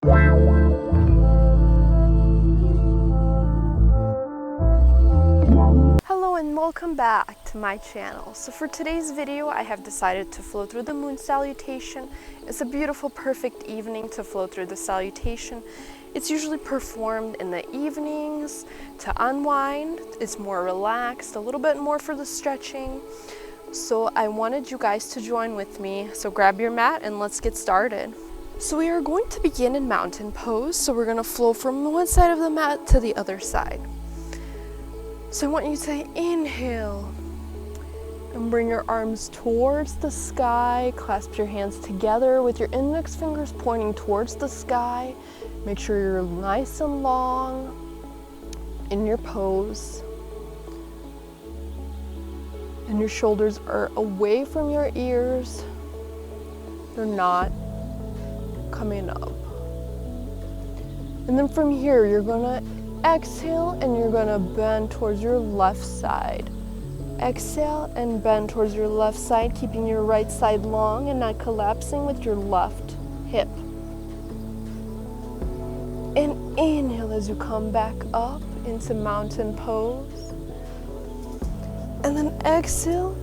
Hello and welcome back to my channel. So for today's video, I have decided to flow through the Moon Salutation. It's a beautiful, perfect evening to flow through the salutation. It's usually performed in the evenings to unwind. It's more relaxed, a little bit more for the stretching. So I wanted you guys to join with me. So grab your mat and let's get started. So we are going to begin in mountain pose. So we're going to flow from one side of the mat to the other side. So I want you to inhale and bring your arms towards the sky. Clasp your hands together with your index fingers pointing towards the sky. Make sure you're nice and long in your pose. And your shoulders are away from your ears. They're not coming up. And then from here, you're gonna exhale and you're gonna bend towards your left side. Exhale and bend towards your left side, keeping your right side long and not collapsing with your left hip. And inhale as you come back up into mountain pose. And then exhale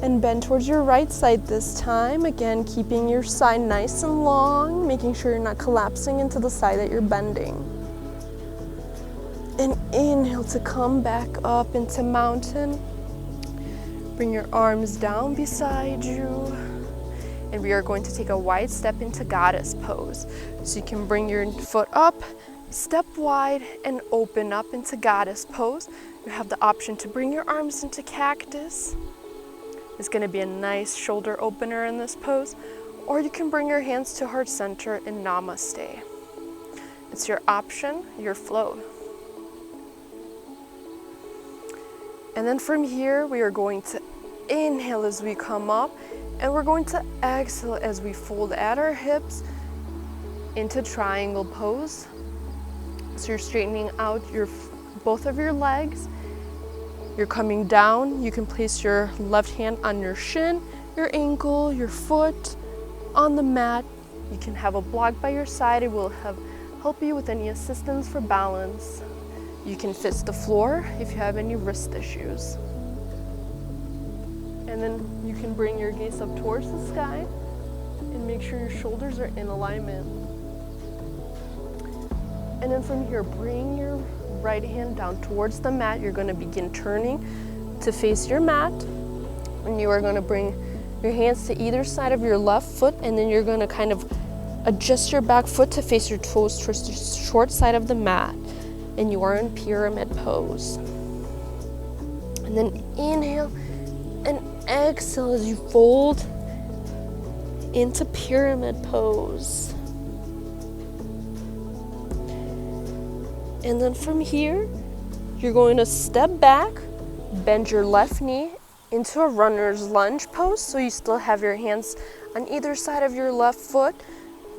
and bend towards your right side this time. Again, keeping your side nice and long, making sure you're not collapsing into the side that you're bending. And inhale to come back up into mountain. Bring your arms down beside you. And we are going to take a wide step into goddess pose. So you can bring your foot up, step wide, and open up into goddess pose. You have the option to bring your arms into cactus. It's going to be a nice shoulder opener in this pose. Or you can bring your hands to heart center in namaste. It's your option, your flow. And then from here, we are going to inhale as we come up, and we're going to exhale as we fold at our hips into triangle pose. So you're straightening out both of your legs. You're coming down. You can place your left hand on your shin, your ankle, your foot on the mat. You can have a block by your side. It will help you with any assistance for balance. You can fist the floor if you have any wrist issues. And then you can bring your gaze up towards the sky and make sure your shoulders are in alignment. And then from here, bring your right hand down towards the mat. You're going to begin turning to face your mat. And you are going to bring your hands to either side of your left foot, and then you're going to kind of adjust your back foot to face your toes towards the short side of the mat. And you are in pyramid pose. And then inhale and exhale as you fold into pyramid pose. And then from here, you're going to step back, bend your left knee into a runner's lunge pose. So you still have your hands on either side of your left foot.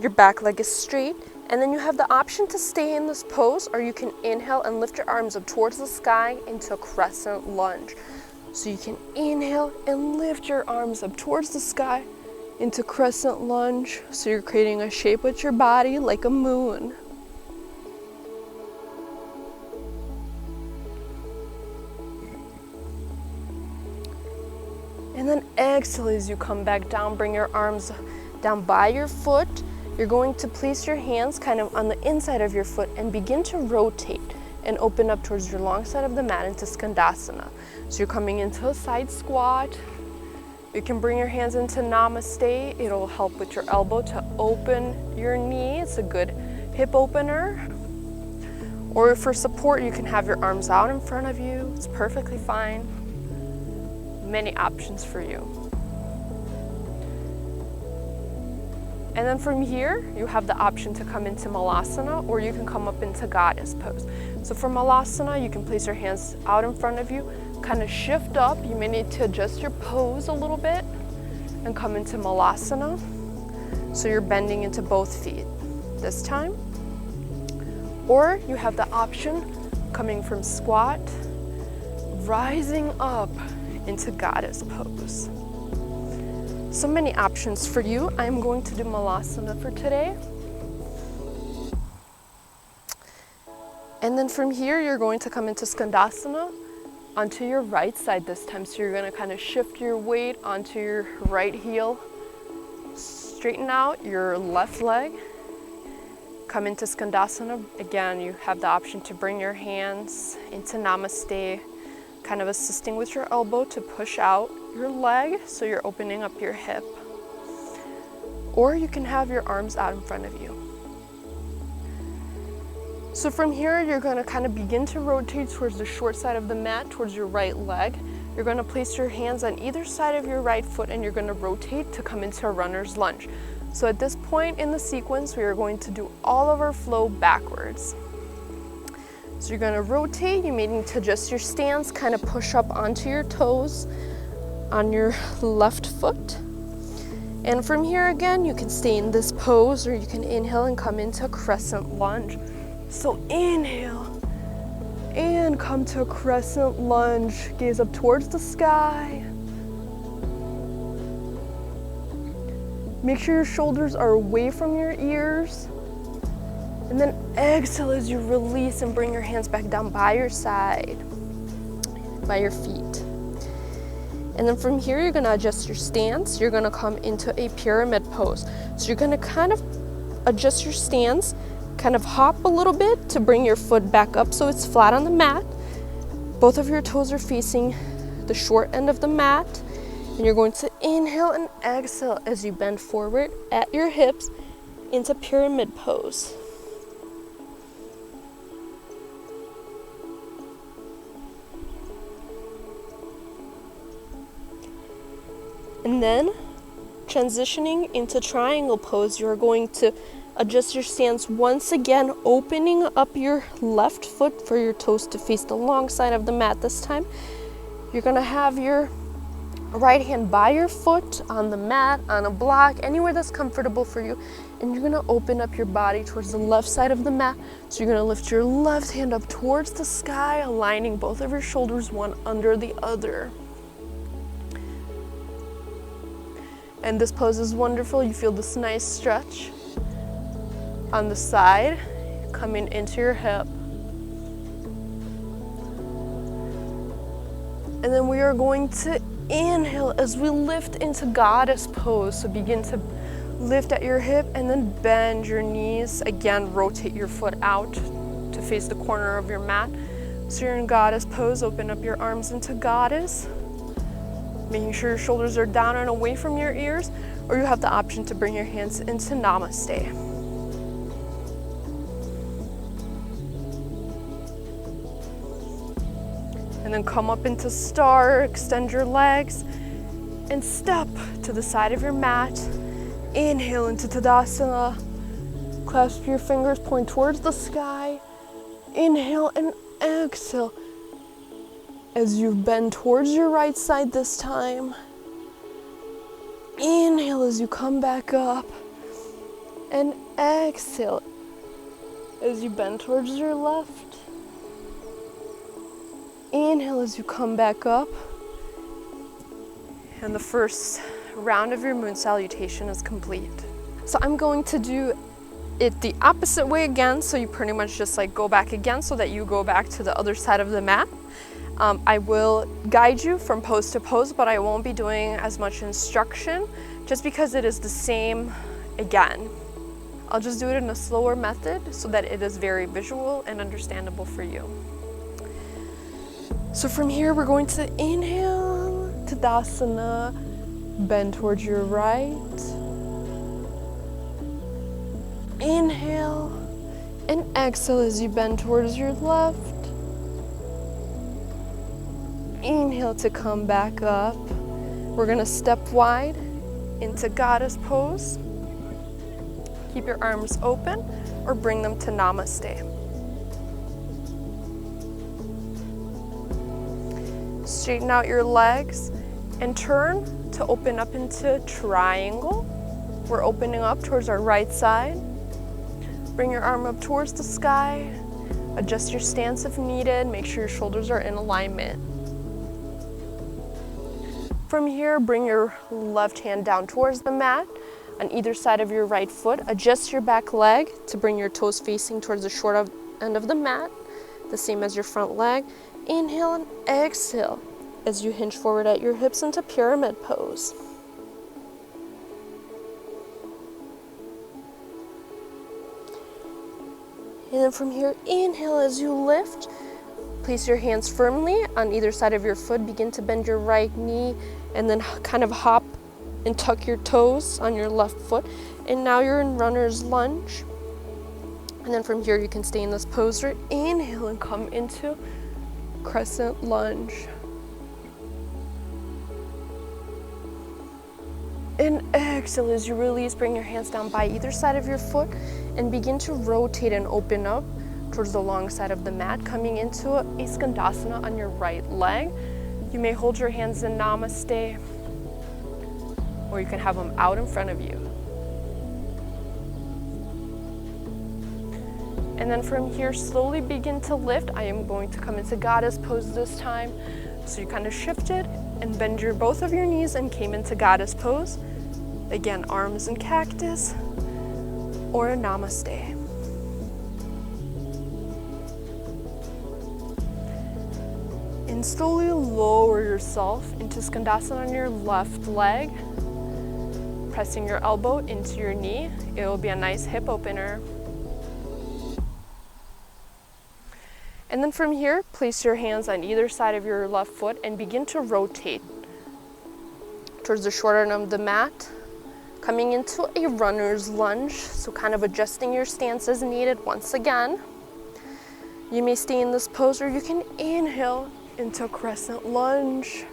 Your back leg is straight. And then you have the option to stay in this pose, or you can inhale and lift your arms up towards the sky into a crescent lunge. So you can inhale and lift your arms up towards the sky into crescent lunge. So you're creating a shape with your body like a moon. And then exhale as you come back down. Bring your arms down by your foot. You're going to place your hands kind of on the inside of your foot and begin to rotate and open up towards your long side of the mat into Skandasana. So you're coming into a side squat. You can bring your hands into namaste. It'll help with your elbow to open your knee. It's a good hip opener. Or for support, you can have your arms out in front of you. It's perfectly fine. Many options for you. And then from here, you have the option to come into Malasana, or you can come up into goddess pose. So for Malasana, you can place your hands out in front of you, kind of shift up. You may need to adjust your pose a little bit and come into Malasana. So you're bending into both feet this time. Or you have the option coming from squat, rising up into goddess pose. So many options for you. I'm going to do Malasana for today. And then from here, you're going to come into Skandasana onto your right side this time. So you're gonna kind of shift your weight onto your right heel, straighten out your left leg, come into Skandasana. Again, you have the option to bring your hands into Namaste, kind of assisting with your elbow to push out your leg so you're opening up your hip. Or you can have your arms out in front of you. So from here, you're going to kind of begin to rotate towards the short side of the mat, towards your right leg. You're going to place your hands on either side of your right foot and you're going to rotate to come into a runner's lunge. So at this point in the sequence, we are going to do all of our flow backwards. So you're going to rotate, you may need to adjust your stance, kind of push up onto your toes on your left foot. And from here again, you can stay in this pose or you can inhale and come into a crescent lunge. So inhale and come to a crescent lunge. Gaze up towards the sky. Make sure your shoulders are away from your ears. And then exhale as you release and bring your hands back down by your side, by your feet. And then from here, you're gonna adjust your stance. You're gonna come into a pyramid pose. So you're gonna kind of adjust your stance, kind of hop a little bit to bring your foot back up so it's flat on the mat. Both of your toes are facing the short end of the mat. And you're going to inhale and exhale as you bend forward at your hips into pyramid pose. And then transitioning into triangle pose, you're going to adjust your stance once again, opening up your left foot for your toes to face the long side of the mat this time. You're gonna have your right hand by your foot on the mat, on a block, anywhere that's comfortable for you. And you're gonna open up your body towards the left side of the mat. So you're gonna lift your left hand up towards the sky, aligning both of your shoulders one under the other. And this pose is wonderful. You feel this nice stretch on the side, coming into your hip. And then we are going to inhale as we lift into goddess pose. So begin to lift at your hip and then bend your knees. Again, rotate your foot out to face the corner of your mat. So you're in goddess pose. Open up your arms into goddess, making sure your shoulders are down and away from your ears, or you have the option to bring your hands into Namaste. And then come up into star, extend your legs, and step to the side of your mat. Inhale into Tadasana. Clasp your fingers, point towards the sky. Inhale and exhale as you bend towards your right side this time. Inhale as you come back up. And exhale as you bend towards your left. Inhale as you come back up. And the first round of your moon salutation is complete. So I'm going to do it the opposite way again, so you pretty much just like go back again so that you go back to the other side of the mat. I will guide you from pose to pose, but I won't be doing as much instruction just because it is the same again. I'll just do it in a slower method so that it is very visual and understandable for you. So from here, we're going to inhale, Tadasana, bend towards your right. Inhale and exhale as you bend towards your left. Inhale to come back up. We're gonna step wide into goddess pose. Keep your arms open or bring them to Namaste. Straighten out your legs and turn to open up into triangle. We're opening up towards our right side. Bring your arm up towards the sky. Adjust your stance if needed. Make sure your shoulders are in alignment. From here, bring your left hand down towards the mat on either side of your right foot. Adjust your back leg to bring your toes facing towards the short end of the mat. the same as your front leg. Inhale and exhale as you hinge forward at your hips into pyramid pose. And then from here, inhale as you lift. Place your hands firmly on either side of your foot. Begin to bend your right knee and then kind of hop and tuck your toes on your left foot. And now you're in runner's lunge. And then from here, you can stay in this pose or inhale and come into crescent lunge. And exhale as you release, bring your hands down by either side of your foot and begin to rotate and open up towards the long side of the mat, coming into a Skandasana on your right leg. You may hold your hands in Namaste, or you can have them out in front of you. And then from here, slowly begin to lift. I am going to come into goddess pose this time. So you kind of shifted and bend both of your knees and came into goddess pose. Again, arms in cactus or a namaste. And slowly lower yourself into Skandasana on your left leg, pressing your elbow into your knee. It will be a nice hip opener. And then from here, place your hands on either side of your left foot and begin to rotate towards the short end of the mat, coming into a runner's lunge. So kind of adjusting your stance as needed once again. You may stay in this pose or you can inhale into crescent lunge.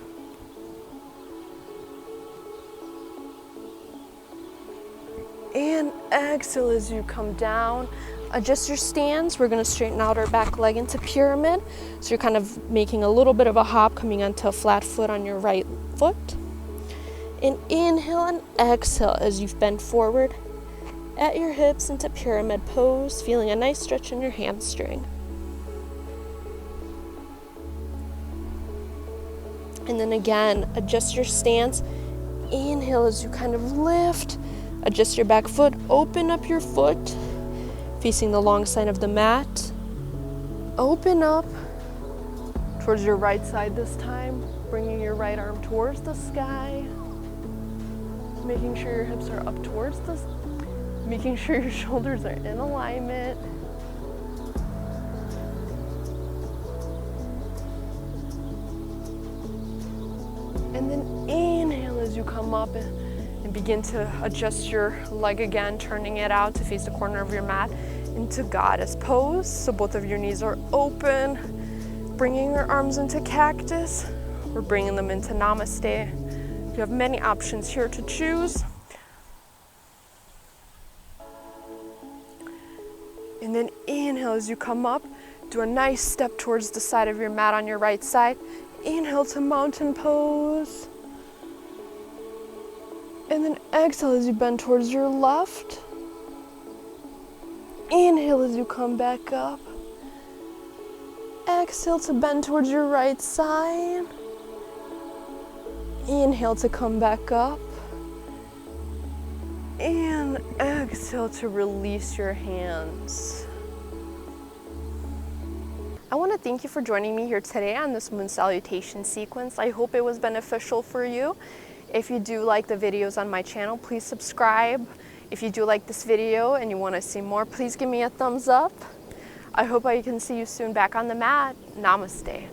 And exhale as you come down. Adjust your stance. We're going to straighten out our back leg into pyramid. So you're kind of making a little bit of a hop, coming onto a flat foot on your right foot. And inhale and exhale as you bend forward at your hips into pyramid pose, feeling a nice stretch in your hamstring. And then again, adjust your stance. Inhale as you kind of lift. Adjust your back foot, open up your foot, facing the long side of the mat. Open up towards your right side this time, bringing your right arm towards the sky. Making sure your hips are up towards the, making sure your shoulders are in alignment. And then inhale as you come up and begin to adjust your leg again, turning it out to face the corner of your mat into goddess pose. So both of your knees are open, bringing your arms into cactus. We're bringing them into namaste. You have many options here to choose. And then inhale as you come up, do a nice step towards the side of your mat on your right side. Inhale to mountain pose. And then exhale as you bend towards your left. Inhale as you come back up. Exhale to bend towards your right side. Inhale to come back up. And exhale to release your hands. I want to thank you for joining me here today on this Moon Salutation sequence. I hope it was beneficial for you. If you do like the videos on my channel, please subscribe. If you do like this video and you want to see more, please give me a thumbs up. I hope I can see you soon back on the mat. Namaste.